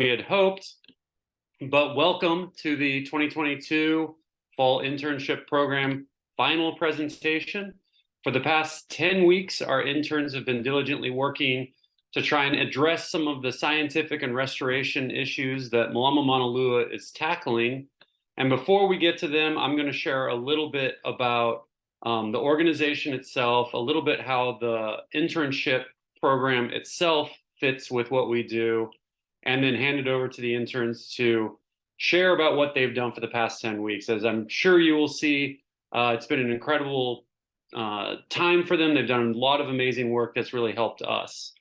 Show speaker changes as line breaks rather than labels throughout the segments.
we had hoped, but welcome to the 2022 Fall Internship Program final presentation. For the past 10 weeks, our interns have been diligently working to try and address some of the scientific and restoration issues that Mālama Maunalua is tackling. And before we get to them, I'm going to share a little bit about the organization itself, a little bit how the internship program itself fits with what we do, and then hand it over to the interns to share about what they've done for the past 10 weeks. As I'm sure you will see, it's been an incredible time for them. They've done a lot of amazing work that's really helped us.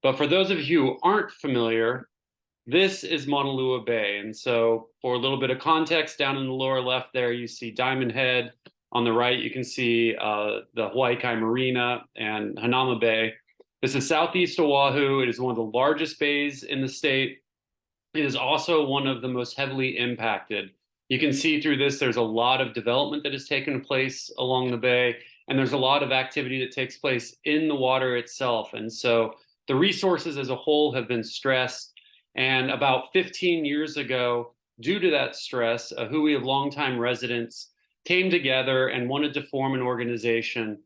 But for those of you who aren't familiar, this is Maunalua Bay. And so for a little bit of context, down in the lower left there, you see Diamond Head. On the right, you can see the Hawaii Kai Marina and Hanauma Bay. This is Southeast Oahu. It is one of the largest bays in the state. It is also one of the most heavily impacted. You can see through this, there's a lot of development that has taken place along the bay, and there's a lot of activity that takes place in the water itself. And so the resources as a whole have been stressed. And about 15 years ago, due to that stress, a hui of longtime residents came together and wanted to form an organization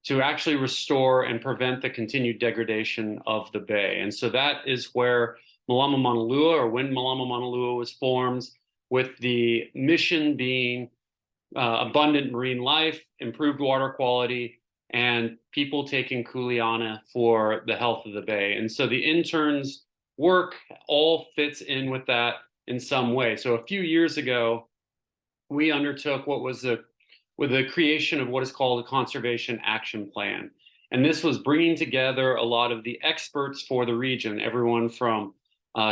to actually restore and prevent the continued degradation of the bay. And so that is where Mālama Maunalua, or when Mālama Maunalua was formed, with the mission being abundant marine life, improved water quality, and people taking kuleana for the health of the bay. And so the interns' work all fits in with that in some way. So a few years ago, we undertook what was the creation of what is called a conservation action plan. And this was bringing together a lot of the experts for the region, everyone from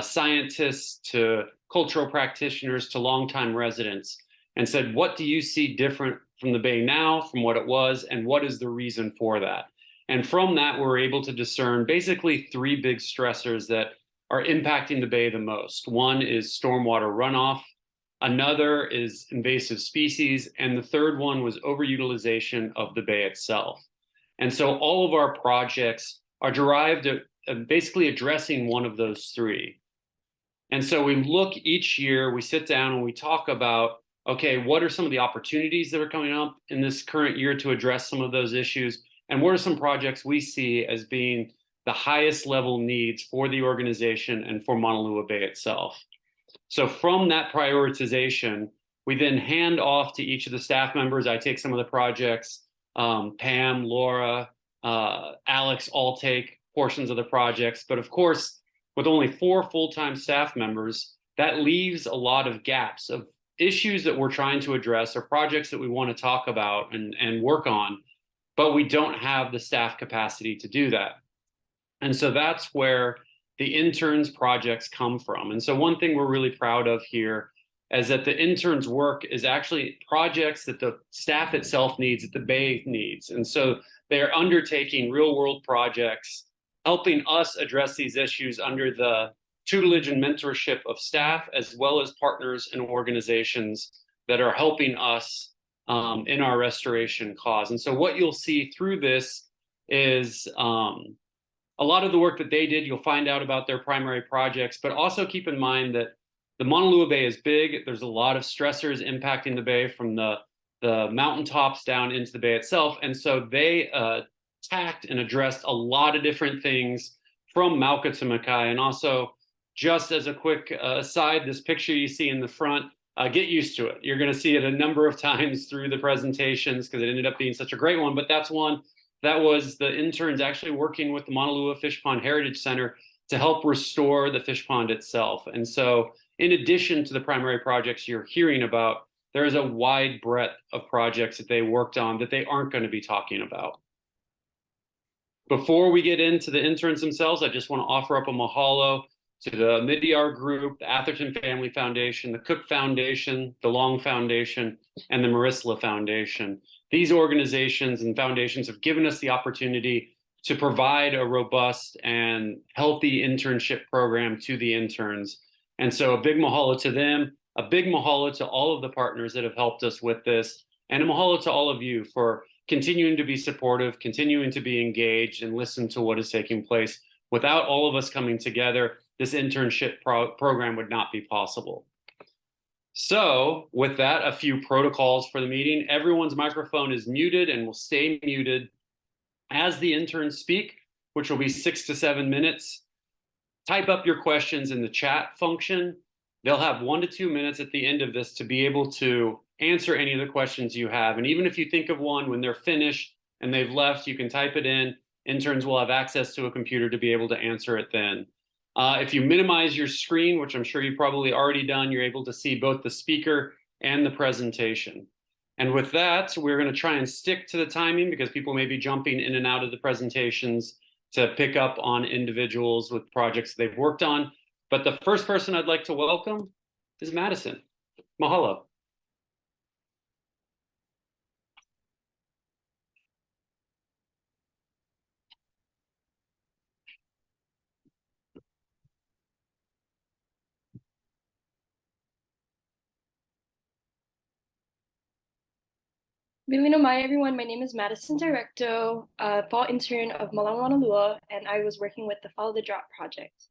scientists to cultural practitioners to longtime residents, and said, what do you see different from the bay now from what it was, and what is the reason for that? And from that, we're able to discern basically three big stressors that are impacting the bay the most. One is stormwater runoff. Another is invasive species, and the third one was overutilization of the bay itself. And so all of our projects are derived at basically addressing one of those three. And so we look each year, we sit down and we talk about, okay, what are some of the opportunities that are coming up in this current year to address some of those issues? And what are some projects we see as being the highest level needs for the organization and for Maunalua Bay itself? So from that prioritization, we then hand off to each of the staff members. I take some of the projects, Pam, Laura, Alex all take portions of the projects. But of course, with only 4 full-time staff members, that leaves a lot of gaps of issues that we're trying to address or projects that we want to talk about and work on, but we don't have the staff capacity to do that. And so that's where the interns projects come from. And so one thing we're really proud of here is that the interns work is actually projects that the staff itself needs, that the bay needs. And so they're undertaking real world projects, helping us address these issues under the tutelage and mentorship of staff, as well as partners and organizations that are helping us in our restoration cause. And so what you'll see through this is a lot of the work that they did, you'll find out about their primary projects, but also keep in mind that the Maunalua Bay is big. There's a lot of stressors impacting the bay from the mountaintops down into the bay itself. And so they tacked and addressed a lot of different things from Mauka to Makai. And also, just as a quick aside, this picture you see in the front, get used to it. You're going to see it a number of times through the presentations because it ended up being such a great one, but that's one that was the interns actually working with the Maunalua Fish Pond Heritage Center to help restore the fish pond itself. And so in addition to the primary projects you're hearing about, there is a wide breadth of projects that they worked on that they aren't going to be talking about. Before we get into the interns themselves, I just want to offer up a mahalo to the Midyar Group, the Atherton Family Foundation, the Cook Foundation, the Long Foundation, and the Marisla Foundation. These organizations and foundations have given us the opportunity to provide a robust and healthy internship program to the interns. And so a big mahalo to them, a big mahalo to all of the partners that have helped us with this, and a mahalo to all of you for continuing to be supportive, continuing to be engaged and listen to what is taking place. Without all of us coming together, this internship program would not be possible. So with that, a few protocols for the meeting. Everyone's microphone is muted and will stay muted as the interns speak, which will be 6 to 7 minutes. Type up your questions in the chat function. They'll have 1 to 2 minutes at the end of this to be able to answer any of the questions you have. And even if you think of one when they're finished and they've left, you can type it in. Interns will have access to a computer to be able to answer it then. If you minimize your screen, which I'm sure you've probably already done, you're able to see both the speaker and the presentation. And with that, we're going to try and stick to the timing because people may be jumping in and out of the presentations to pick up on individuals with projects they've worked on. But the first person I'd like to welcome is Madison. Mahalo.
Bilino Mai, everyone. My name is Madison Directo, fall intern of Mālama Maunalua, and I was working with the Follow the Drop project.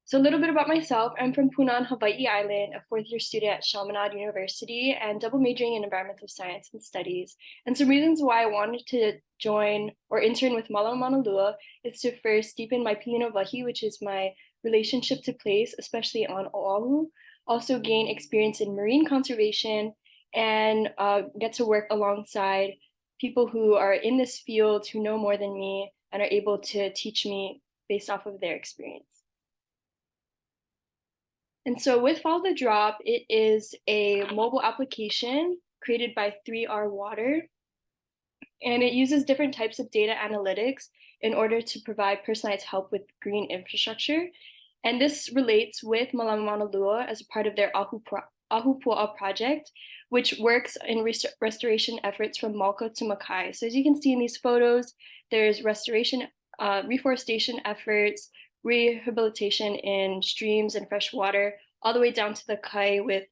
So a little bit about myself. I'm from Punan, Hawaii Island, a fourth-year student at Chaminade University, and double majoring in environmental science and studies. And some reasons why I wanted to join or intern with Mālama Maunalua is to first deepen my Pilino Wahi, which is my relationship to place, especially on Oahu. Also gain experience in marine conservation and get to work alongside people who are in this field who know more than me and are able to teach me based off of their experience. And so with Follow the Drop, it is a mobile application created by 3R Water. And it uses different types of data analytics in order to provide personalized help with green infrastructure. And this relates with Mālama Maunalua as a part of their Ahupua'a project, which works in restoration efforts from Malka to Makai. So as you can see in these photos, there's reforestation efforts, rehabilitation in streams and fresh water, all the way down to the kai with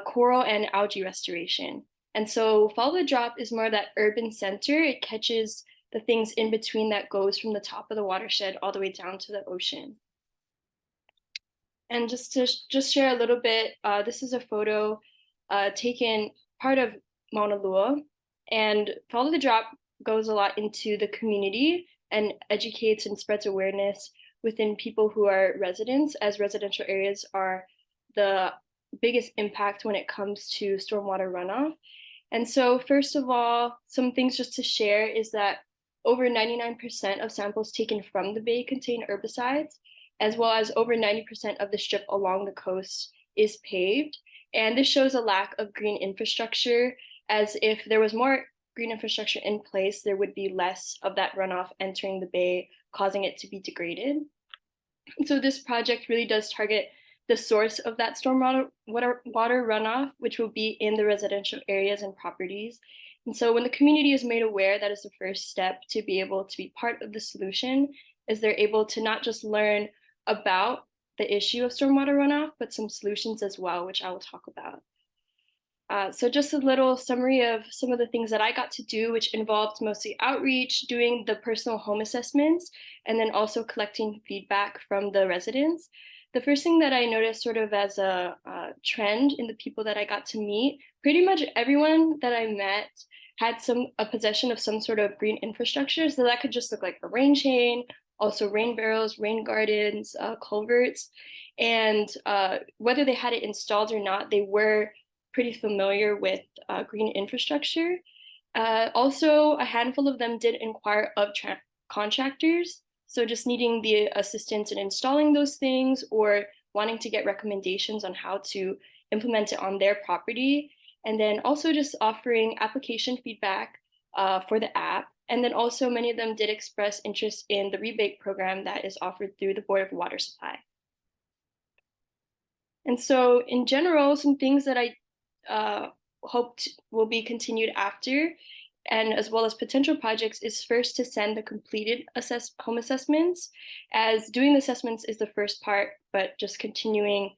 coral and algae restoration. And so Follow the Drop is more that urban center. It catches the things in between that goes from the top of the watershed all the way down to the ocean. And just to share a little bit, this is a photo taken part of Mauna Lua, and Follow the Drop goes a lot into the community and educates and spreads awareness within people who are residents, as residential areas are the biggest impact when it comes to stormwater runoff. And so first of all, some things just to share is that over 99% of samples taken from the bay contain herbicides, as well as over 90% of the strip along the coast is paved. And this shows a lack of green infrastructure, as if there was more green infrastructure in place, there would be less of that runoff entering the bay, causing it to be degraded. And so this project really does target the source of that stormwater water runoff, which will be in the residential areas and properties. And so when the community is made aware, that is the first step to be able to be part of the solution, is they're able to not just learn about the issue of stormwater runoff, but some solutions as well, which I will talk about. So just a little summary of some of the things that I got to do, which involved mostly outreach, doing the personal home assessments, and then also collecting feedback from the residents. The first thing that I noticed sort of as a trend in the people that I got to meet, pretty much everyone that I met had a possession of some sort of green infrastructure. So that could just look like a rain chain, also rain barrels, rain gardens, culverts. And whether they had it installed or not, they were pretty familiar with green infrastructure. Also, a handful of them did inquire of contractors. So just needing the assistance in installing those things or wanting to get recommendations on how to implement it on their property. And then also just offering application feedback for the app. And then also many of them did express interest in the rebate program that is offered through the Board of Water Supply. And so in general, some things that I hoped will be continued after, and as well as potential projects, is first to send the completed home assessments, as doing the assessments is the first part, but just continuing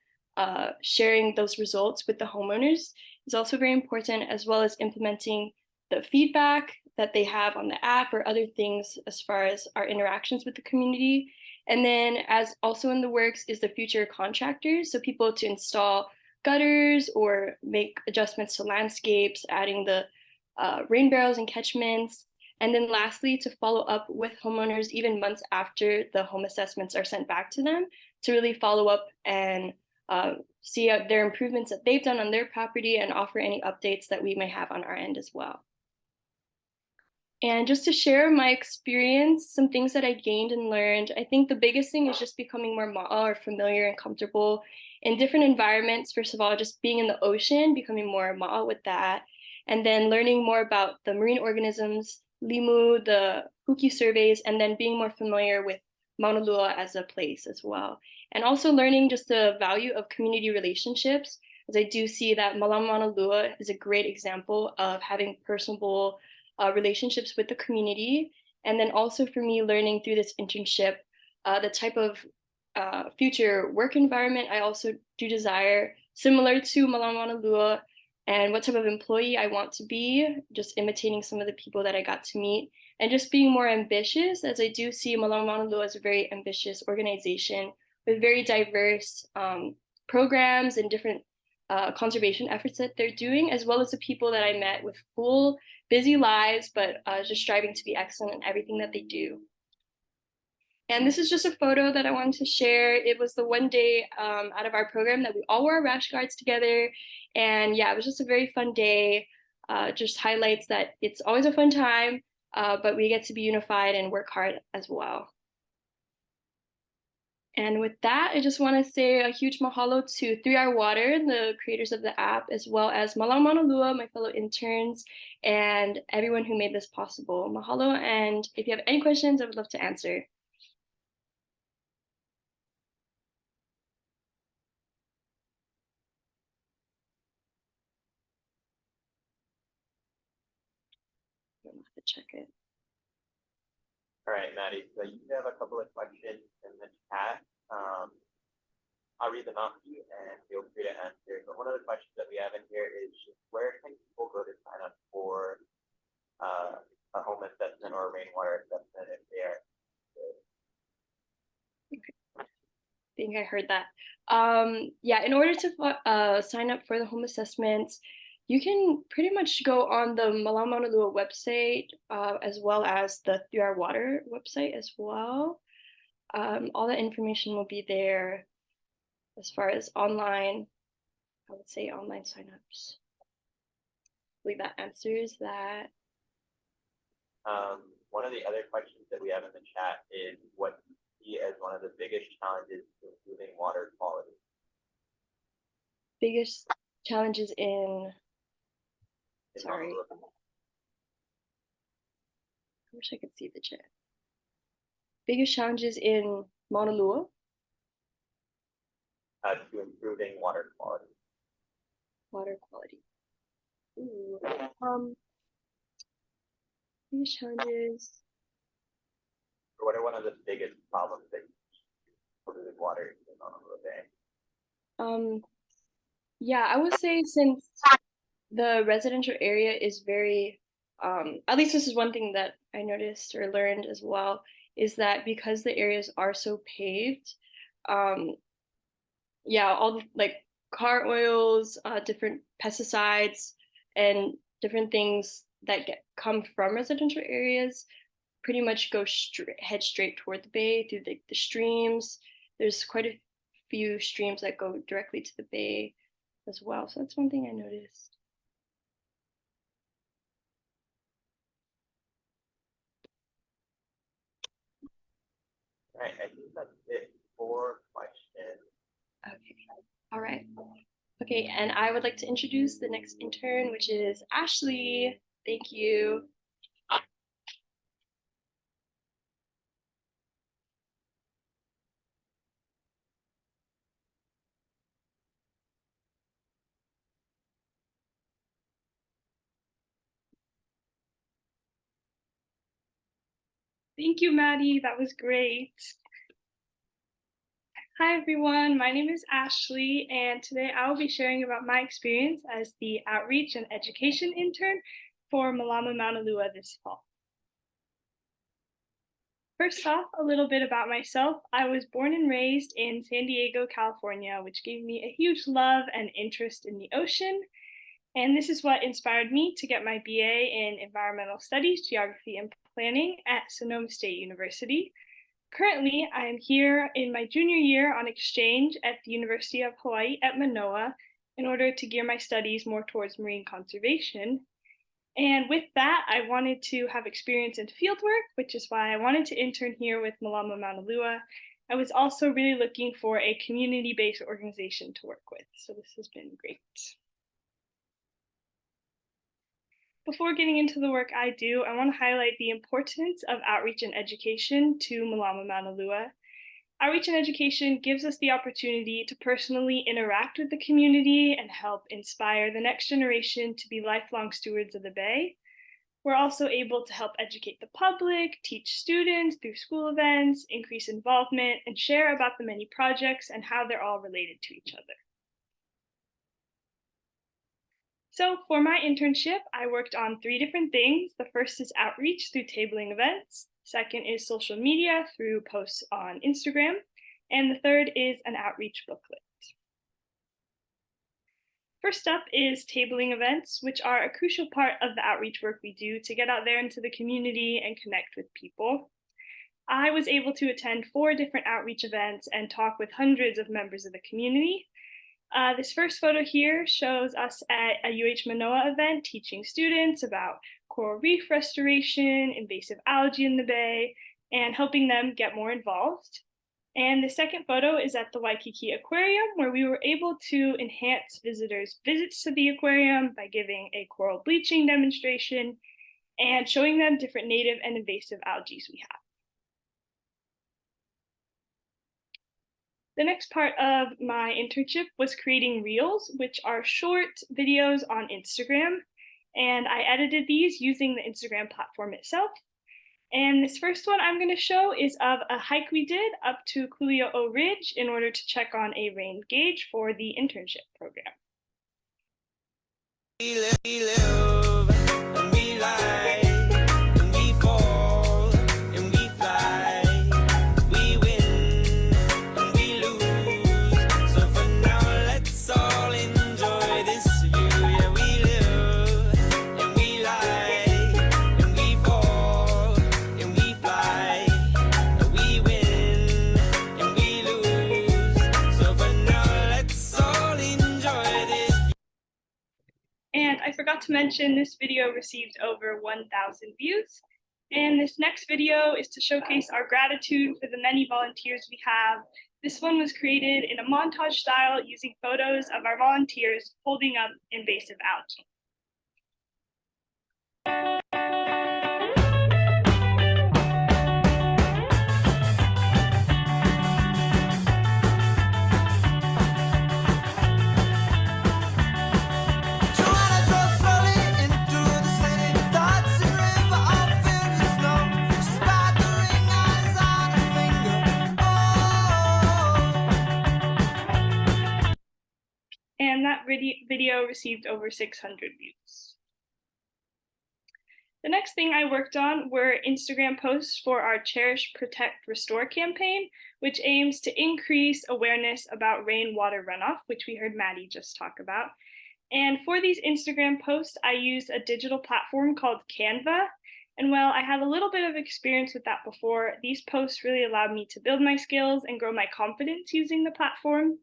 sharing those results with the homeowners is also very important, as well as implementing the feedback that they have on the app or other things as far as our interactions with the community. And then as also in the works is the future contractors, so people to install gutters or make adjustments to landscapes, adding the rain barrels and catchments. And then lastly, to follow up with homeowners even months after the home assessments are sent back to them to really follow up and see their improvements that they've done on their property and offer any updates that we may have on our end as well. And just to share my experience, some things that I gained and learned, I think the biggest thing is just becoming more or familiar and comfortable in different environments. First of all, just being in the ocean, becoming more ma'a with that, and then learning more about the marine organisms, limu, the huki surveys, and then being more familiar with Maunalua as a place as well. And also learning just the value of community relationships, as I do see that Mālama Maunalua is a great example of having personable relationships with the community. And then also for me, learning through this internship, the type of future work environment I also do desire, similar to Mālama Maunalua, and what type of employee I want to be, just imitating some of the people that I got to meet, and just being more ambitious, as I do see Mālama Maunalua as a very ambitious organization with very diverse programs and different conservation efforts that they're doing, as well as the people that I met with full busy lives, but just striving to be excellent in everything that they do. And this is just a photo that I wanted to share. It was the one day out of our program that we all wore rash guards together. And yeah, it was just a very fun day. Just highlights that it's always a fun time, but we get to be unified and work hard as well. And with that, I just want to say a huge mahalo to 3R Water, the creators of the app, as well as Mālama Maunalua, my fellow interns, and everyone who made this possible. Mahalo, and if you have any questions, I would love to answer. I'm gonna have to check it.
All right, Maddie, so you have a couple of questions in the chat. I'll read them out to you and feel free to answer. But one of the questions that we have in here is where can people go to sign up for a home assessment or a rainwater assessment if they are?
I think I heard that. Yeah, in order to sign up for the home assessments, you can pretty much go on the Mālama Maunalua website, as well as the 3R Water website as well. All the information will be there as far as online, I would say online signups. I believe that answers that.
One of the other questions that we have in the chat is what you see as one of the biggest challenges to improving water quality.
Biggest challenges in sorry.
Maunalua.
I wish I could see the chat. Biggest challenges in Maunalua.
To improving water quality.
Water quality. Ooh. Biggest challenges.
Or what are one of the biggest problems that you see with polluted water in Maunalua Bay?
Yeah, I would say since the residential area is very, at least this is one thing that I noticed or learned as well, is that because the areas are so paved, yeah, all the like car oils, different pesticides, and different things that come from residential areas pretty much go head straight toward the bay through the streams. There's quite a few streams that go directly to the bay as well. So that's one thing I noticed.
All right, I think that's it for questions.
Okay, all right. Okay, and I would like to introduce the next intern, which is Ashlee. Thank you.
Thank you, Maddie. That was great. Hi, everyone. My name is Ashlee, and today I will be sharing about my experience as the Outreach and Education Intern for Mālama Maunalua this fall. First off, a little bit about myself. I was born and raised in San Diego, California, which gave me a huge love and interest in the ocean. And this is what inspired me to get my BA in Environmental Studies, Geography, and Planning at Sonoma State University. Currently, I am here in my junior year on exchange at the University of Hawaii at Manoa in order to gear my studies more towards marine conservation. And with that, I wanted to have experience in fieldwork, which is why I wanted to intern here with Mālama Maunalua. I was also really looking for a community-based organization to work with, so this has been great. Before getting into the work I do, I want to highlight the importance of outreach and education to Mālama Maunalua. Outreach and education gives us the opportunity to personally interact with the community and help inspire the next generation to be lifelong stewards of the Bay. We're also able to help educate the public, teach students through school events, increase involvement, and share about the many projects and how they're all related to each other. So for my internship, I worked on 3 different things. The first is outreach through tabling events. Second is social media through posts on Instagram. And the third is an outreach booklet. First up is tabling events, which are a crucial part of the outreach work we do to get out there into the community and connect with people. I was able to attend 4 different outreach events and talk with hundreds of members of the community. This first photo here shows us at a UH Manoa event teaching students about coral reef restoration, invasive algae in the bay, and helping them get more involved. And the second photo is at the Waikiki Aquarium, where we were able to enhance visitors' visits to the aquarium by giving a coral bleaching demonstration and showing them different native and invasive algae we have. The next part of my internship was creating reels, which are short videos on Instagram. And I edited these using the Instagram platform itself. And this first one I'm going to show is of a hike we did up to Kuli'o'o Ridge in order to check on a rain gauge for the internship program.
We live, and we lie, and we fall, and we fly. We win, and we lose. So for now, let's all enjoy this view. Yeah, we live, and we lie, and we fall, and we fly. We win, and we lose. So for now, let's all enjoy this.
And I forgot to mention this video received over 1,000 views. And this next video is to showcase our gratitude for the many volunteers we have. This one was created in a montage style using photos of our volunteers holding up invasive algae.
Joanna drove slowly into the city. Thoughts and river all filled with snow. She spied the ring eyes on her finger. Oh.
And that video received over 600 views. The next thing I worked on were Instagram posts for our Cherish, Protect, Restore campaign, which aims to increase awareness about rainwater runoff, which we heard Maddie just talk about. And for these Instagram posts, I used a digital platform called Canva. And while I had a little bit of experience with that before, these posts really allowed me to build my skills and grow my confidence using the platform.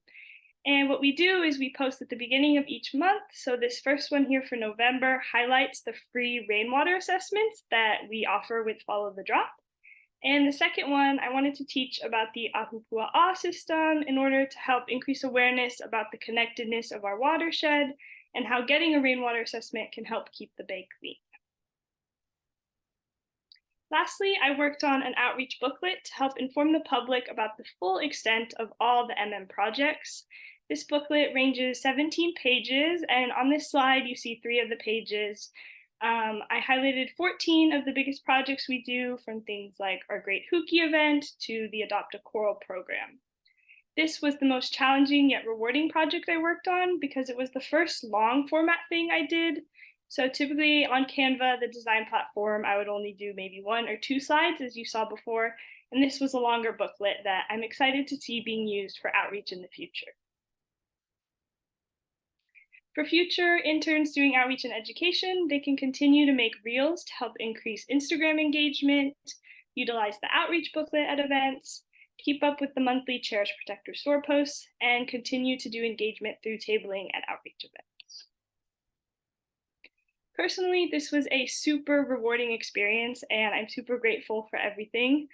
And what we do is we post at the beginning of each month. So this first one here for November highlights the free rainwater assessments that we offer with Follow the Drop. And the second one, I wanted to teach about the Ahupua'a system in order to help increase awareness about the connectedness of our watershed and how getting a rainwater assessment can help keep the bay clean. Lastly, I worked on an outreach booklet to help inform the public about the full extent of all the MM projects. This booklet ranges 17 pages, and on this slide, you see 3 of the pages. I highlighted 14 of the biggest projects we do, from things like our Great Huki event to the Adopt a Coral program. This was the most challenging yet rewarding project I worked on because it was the first long format thing I did, So typically on Canva, the design platform, I would only do maybe 1 or 2 slides, as you saw before, and this was a longer booklet that I'm excited to see being used for outreach in the future. For future interns doing outreach and education, they can continue to make reels to help increase Instagram engagement, utilize the outreach booklet at events, keep up with the monthly Cherish, Protect, Restore posts, and continue to do engagement through tabling at outreach events. Personally, this was a super rewarding experience, and I'm super grateful for everything.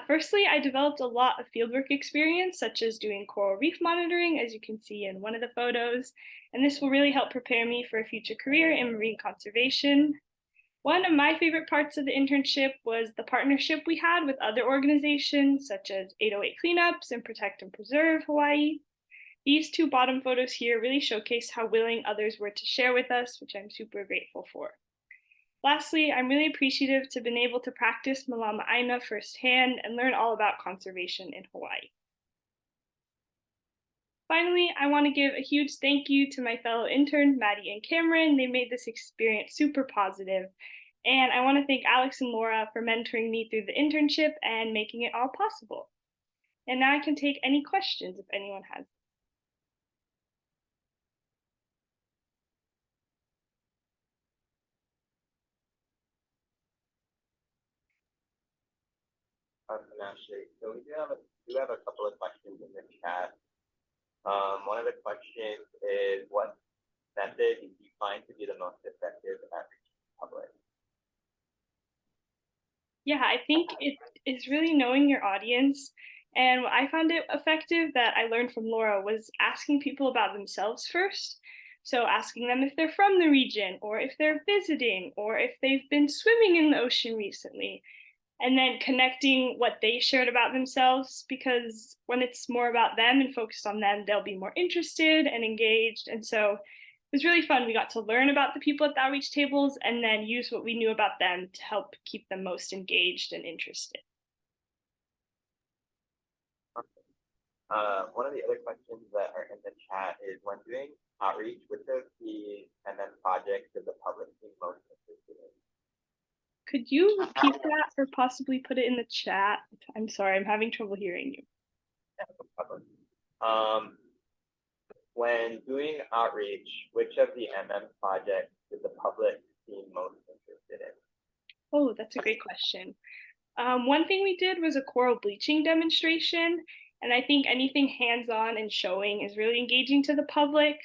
Firstly, I developed a lot of fieldwork experience, such as doing coral reef monitoring, as you can see in one of the photos, and this will really help prepare me for a future career in marine conservation. One of my favorite parts of the internship was the partnership we had with other organizations, such as 808 Cleanups and Protect and Preserve Hawaii. These 2 bottom photos here really showcase how willing others were to share with us, which I'm super grateful for. Lastly, I'm really appreciative to have been able to practice Mālama Aina firsthand and learn all about conservation in Hawaii. Finally, I want to give a huge thank you to my fellow interns, Maddie and Kamryn. They made this experience super positive. And I want to thank Alex and Laura for mentoring me through the internship and making it all possible. And now I can take any questions if anyone has.
Awesome, Ashlee. So we do have a couple of questions in the chat. One of the questions is, what method do you find to be the most effective at reaching the public?
Yeah, I think it is really knowing your audience. And what I found it effective that I learned from Laura was asking people about themselves first. So asking them if they're from the region, or if they're visiting, or if they've been swimming in the ocean recently, and then connecting what they shared about themselves, because when it's more about them and focused on them, they'll be more interested and engaged. And so it was really fun. We got to learn about the people at the outreach tables and then use what we knew about them to help keep them most engaged and interested.
One of the other questions that are in the chat is, when doing outreach, which of the MM projects does the public seem most interested in?
Could you repeat that or possibly put it in the chat? I'm sorry, I'm having trouble hearing you.
When doing outreach, which of the MM projects does the public seem most interested in?
Oh, that's a great question. One thing we did was a coral bleaching demonstration, and I think anything hands-on and showing is really engaging to the public.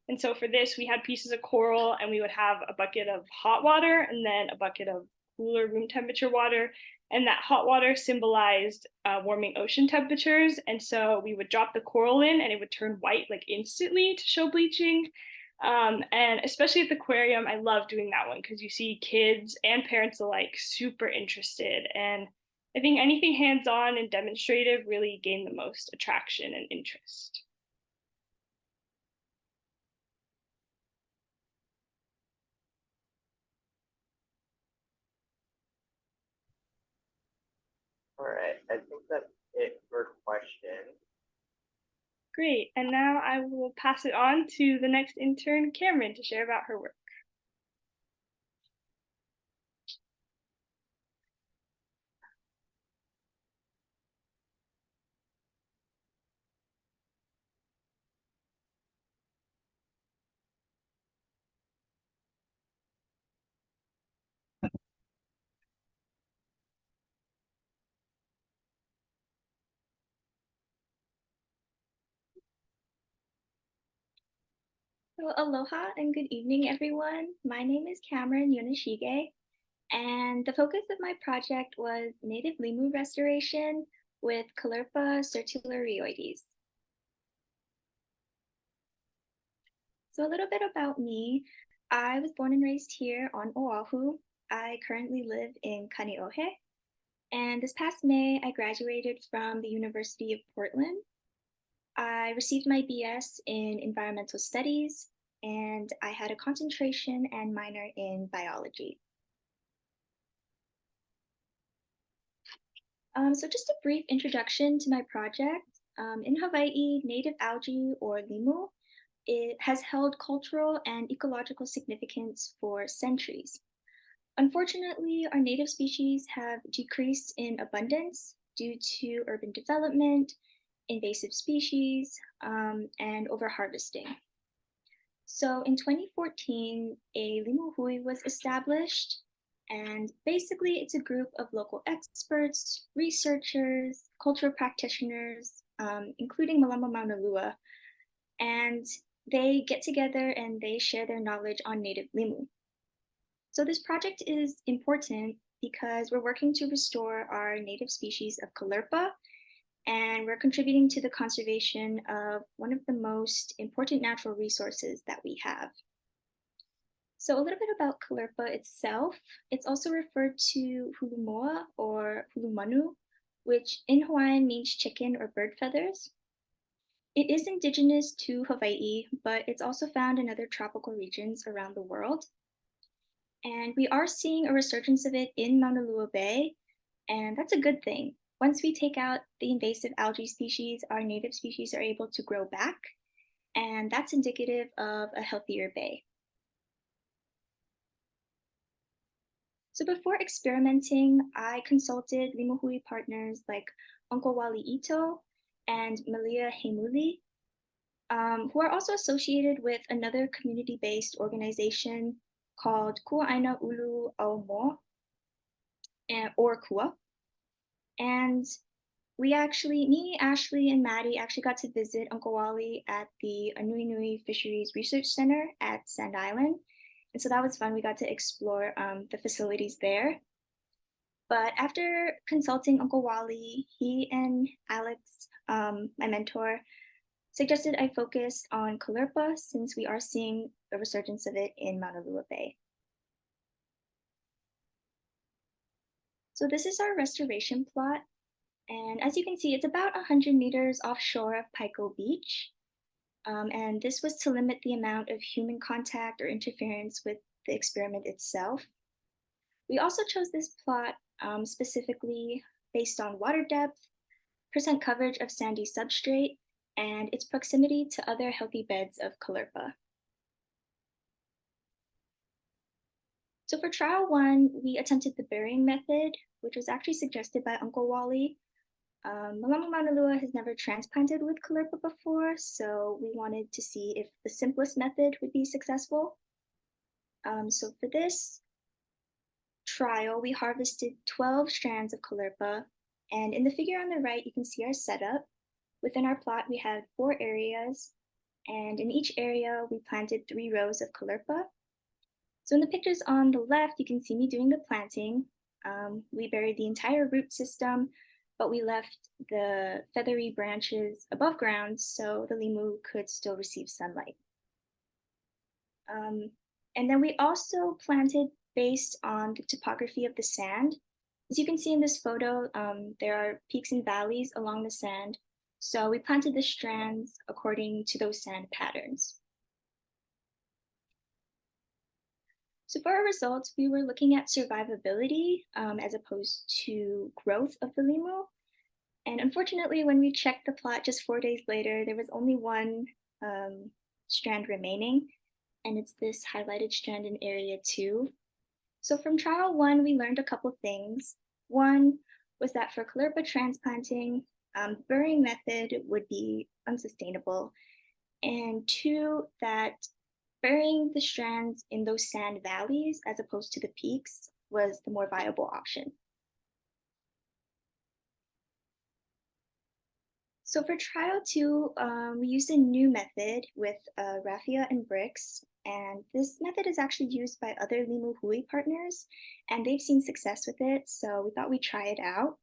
And so for this, we had pieces of coral, and we would have a bucket of hot water and then a bucket of cooler room temperature water. And that hot water symbolized warming ocean temperatures. And so we would drop the coral in and it would turn white like instantly to show bleaching. And especially at the aquarium, I love doing that one because you see kids and parents alike super interested. And I think anything hands-on and demonstrative really gained the most attraction and interest.
All right, I think that's it for questions.
Great, and now I will pass it on to the next intern, Kamryn, to share about her work.
So aloha and good evening, everyone. My name is Kamryn Yoneshige, and the focus of my project was native limu restoration with Caulerpa cerulariioides. So a little bit about me. I was born and raised here on Oahu. I currently live in Kaneohe, and this past May, I graduated from the University of Portland. I received my BS in environmental studies, and I had a concentration and minor in biology. So just a brief introduction to my project. In Hawaii, native algae, or limu, it has held cultural and ecological significance for centuries. Unfortunately, our native species have decreased in abundance due to urban development, invasive species, and overharvesting. So in 2014, a limu hui was established, and basically it's a group of local experts, researchers, cultural practitioners, including Mālama Maunalua, and they get together and they share their knowledge on native limu. So this project is important because we're working to restore our native species of Callirpa, and we're contributing to the conservation of one of the most important natural resources that we have. So a little bit about Callirpa itself. It's also referred to hulumoa or hulumanu, which in Hawaiian means chicken or bird feathers. It is indigenous to Hawaii, but it's also found in other tropical regions around the world. And we are seeing a resurgence of it in Maunalua Bay, and that's a good thing. Once we take out the invasive algae species, our native species are able to grow back, and that's indicative of a healthier bay. So before experimenting, I consulted limu hui partners like Uncle Wali Ito and Malia Hemuli, who are also associated with another community-based organization called Kua'aina Ulu Aumo, or Kua. And me, Ashlee, and Maddie actually got to visit Uncle Wally at the Anui Nui Fisheries Research Center at Sand Island. And so that was fun. We got to explore the facilities there. But after consulting Uncle Wally, he and Alex, my mentor, suggested I focus on Callirpa since we are seeing a resurgence of it in Maunalua Bay. So this is our restoration plot. And as you can see, it's about 100 meters offshore of Paiko Beach. And this was to limit the amount of human contact or interference with the experiment itself. We also chose this plot specifically based on water depth, percent coverage of sandy substrate, and its proximity to other healthy beds of Callirpa. So for trial 1, we attempted the burying method, which was actually suggested by Uncle Wally. Mālama Maunalua has never transplanted with Callirpa before, so we wanted to see if the simplest method would be successful. So for this trial, we harvested 12 strands of Callirpa, and in the figure on the right, you can see our setup. Within our plot, we had 4 areas, and in each area, we planted 3 rows of Callirpa. So in the pictures on the left, you can see me doing the planting. We buried the entire root system, but we left the feathery branches above ground so the limu could still receive sunlight. And then we also planted based on the topography of the sand. As you can see in this photo, there are peaks and valleys along the sand. So we planted the strands according to those sand patterns. So for our results, we were looking at survivability as opposed to growth of the limu. And unfortunately, when we checked the plot just 4 days later, there was only 1 strand remaining, and it's this highlighted strand in area 2. So from trial 1, we learned a couple things. 1 was that for Callirpa transplanting, burying method would be unsustainable. And 2, that burying the strands in those sand valleys as opposed to the peaks was the more viable option. So for trial 2, we used a new method with raffia and bricks, and this method is actually used by other limu hui partners, and they've seen success with it, so we thought we'd try it out.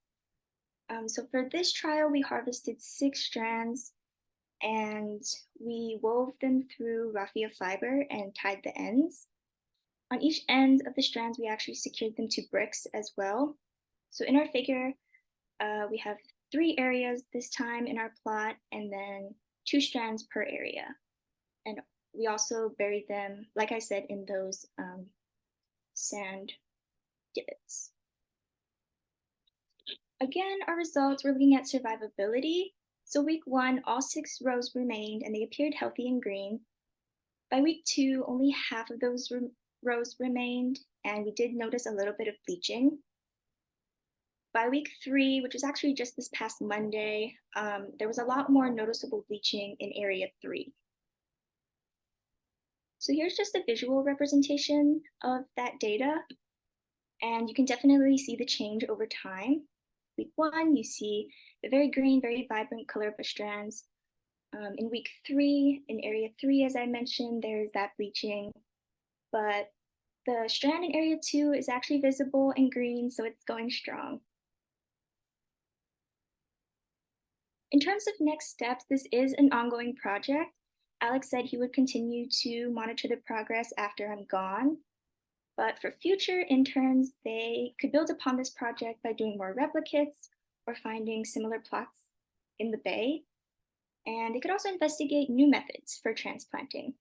So for this trial, we harvested 6 strands, and we wove them through raffia fiber and tied the ends. On each end of the strands, we actually secured them to bricks as well. So in our figure, we have 3 areas this time in our plot, and then 2 strands per area. And we also buried them, like I said, in those sand divots. Again, our results, we're looking at survivability. So week 1, all 6 rows remained and they appeared healthy and green. By week 2, only half of those rows remained, and we did notice a little bit of bleaching. By week 3, which was actually just this past Monday, there was a lot more noticeable bleaching in area 3. So here's just a visual representation of that data, and you can definitely see the change over time. Week 1, you see the very green, very vibrant color of the strands. In week 3, in area 3, as I mentioned, there's that bleaching, but the strand in area 2 is actually visible and green, so it's going strong. In terms of next steps, this is an ongoing project. Alex said he would continue to monitor the progress after I'm gone. But for future interns, they could build upon this project by doing more replicates or finding similar plots in the bay. And they could also investigate new methods for transplanting.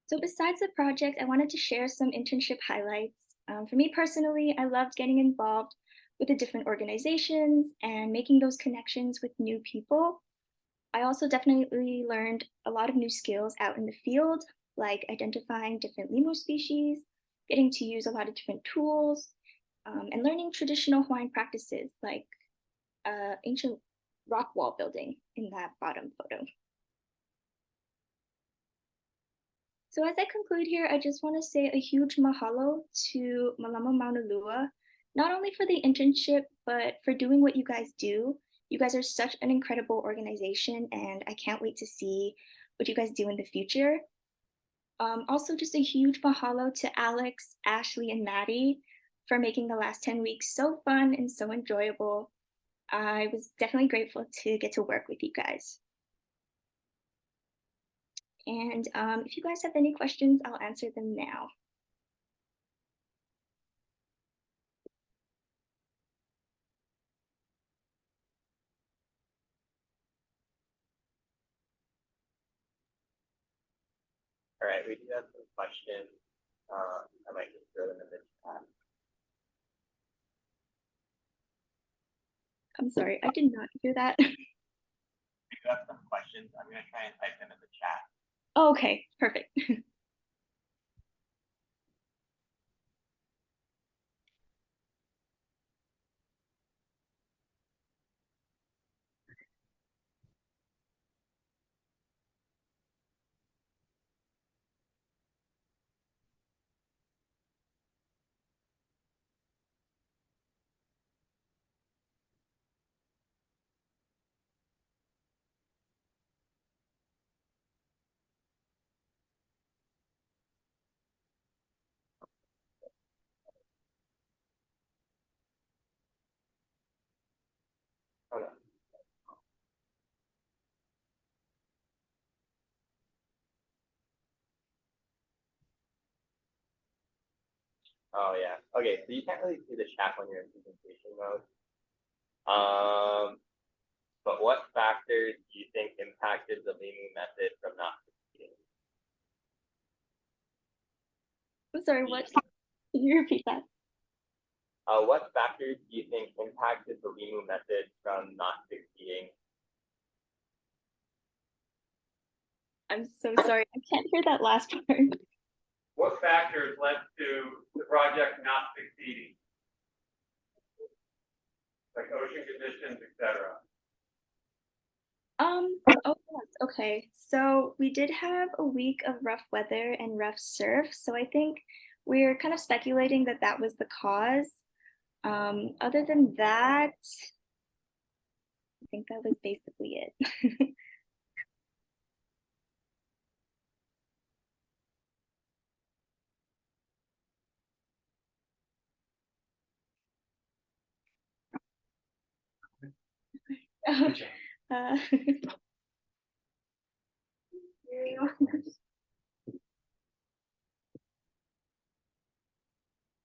So besides the project, I wanted to share some internship highlights. For me personally, I loved getting involved with the different organizations and making those connections with new people. I also definitely learned a lot of new skills out in the field, like identifying different lemur species, getting to use a lot of different tools, and learning traditional Hawaiian practices like ancient rock wall building in that bottom photo. So as I conclude here, I just want to say a huge mahalo to Mālama Maunalua, not only for the internship, but for doing what you guys do. You guys are such an incredible organization, and I can't wait to see what you guys do in the future. Also, just a huge mahalo to Alex, Ashlee, and Maddie for making the last 10 weeks so fun and so enjoyable. I was definitely grateful to get to work with you guys. And if you guys have any questions, I'll answer them now.
All right, we do have some questions. I might just throw them in the chat.
I'm sorry, I did not hear that.
We do have some questions. I'm going to try and type them in the chat.
Oh, okay, perfect.
Hold on. Oh yeah. Okay, so you can't really see the chat when you're in presentation mode. But what factors do you think impacted the leaning method from not succeeding?
I'm sorry, what? Can you repeat that?
What factors do you think impacted the Limu method from not succeeding?
I'm so sorry, I can't hear that last part.
What factors led to the project not succeeding? Like ocean conditions, etc.
Oh yes, okay. So we did have a week of rough weather and rough surf. So I think we're kind of speculating that that was the cause. Other than that, I think that was basically it.
Good job.
Uh,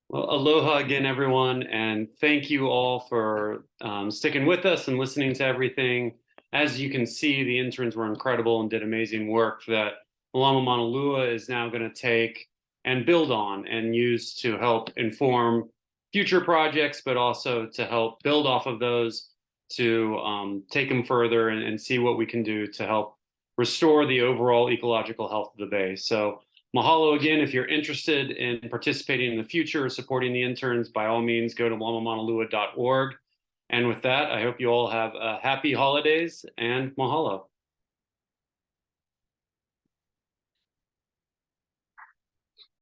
Well, aloha again, everyone, and thank you all for sticking with us and listening to everything. As you can see, the interns were incredible and did amazing work that Mālama Maunalua is now going to take and build on and use to help inform future projects, but also to help build off of those, to take them further and see what we can do to help restore the overall ecological health of the bay. So mahalo again. If you're interested in participating in the future or supporting the interns, by all means, go to mālamaMaunalua.org. And with that, I hope you all have happy holidays and mahalo.